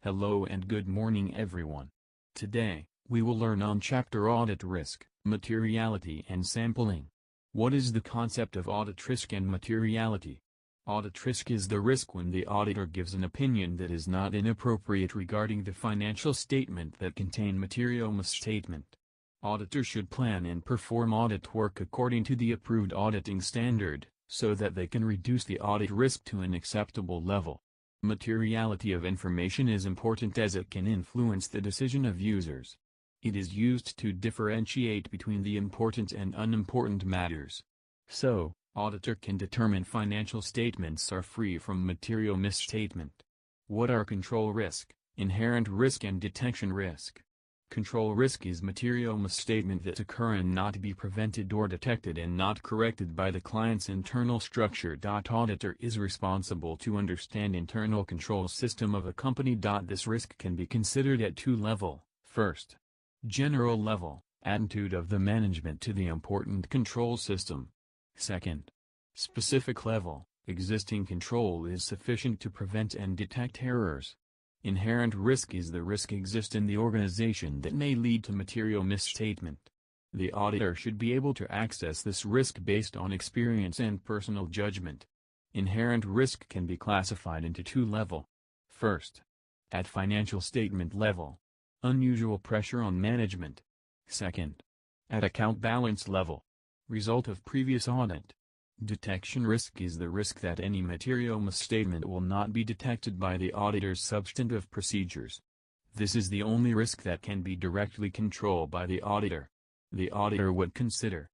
Hello and good morning everyone. Today, we will learn on chapter Audit Risk, Materiality and Sampling. What is the concept of audit risk and materiality? Audit risk is the risk when the auditor gives an opinion that is not inappropriate regarding the financial statement that contain material misstatement. Auditors should plan and perform audit work according to the approved auditing standard, so that they can reduce the audit risk to an acceptable level. Materiality of information is important as it can influence the decision of users. It is used to differentiate between the important and unimportant matters. So, auditor can determine financial statements are free from material misstatement. What are control risk, inherent risk and detection risk? Control risk is material misstatement that occur and not be prevented or detected and not corrected by the client's internal structure. Auditor is responsible to understand internal control system of a company. This risk can be considered at two levels. First, general level, attitude of the management to the important control system. Second, specific level, existing control is sufficient to prevent and detect errors. Inherent risk is the risk exist in the organization that may lead to material misstatement. The auditor should be able to access this risk based on experience and personal judgment. Inherent risk can be classified into two levels. First, at financial statement level, unusual pressure on management. Second, at account balance level, result of previous audit. Detection risk is the risk that any material misstatement will not be detected by the auditor's substantive procedures. This is the only risk that can be directly controlled by the auditor. The auditor would consider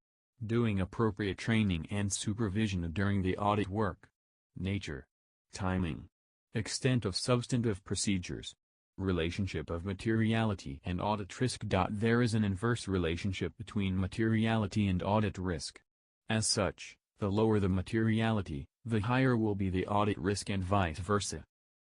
doing appropriate training and supervision during the audit work, nature, timing, extent of substantive procedures, relationship of materiality and audit risk. There is an inverse relationship between materiality and audit risk. As such, the lower the materiality, the higher will be the audit risk and vice versa.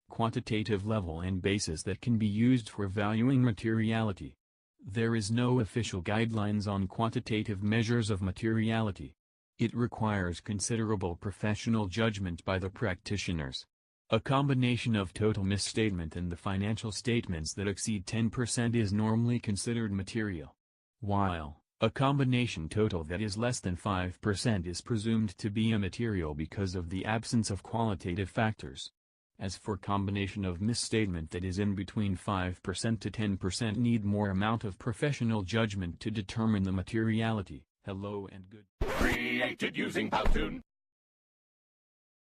Quantitative level and basis that can be used for valuing materiality. There is no official guidelines on quantitative measures of materiality. It requires considerable professional judgment by the practitioners. A combination of total misstatement and the financial statements that exceed 10% is normally considered material, while a combination total that is less than 5% is presumed to be immaterial because of the absence of qualitative factors. As for combination of misstatement that is in between 5% to 10% need more amount of professional judgment to determine the materiality. Hello and good. Created using Powtoon.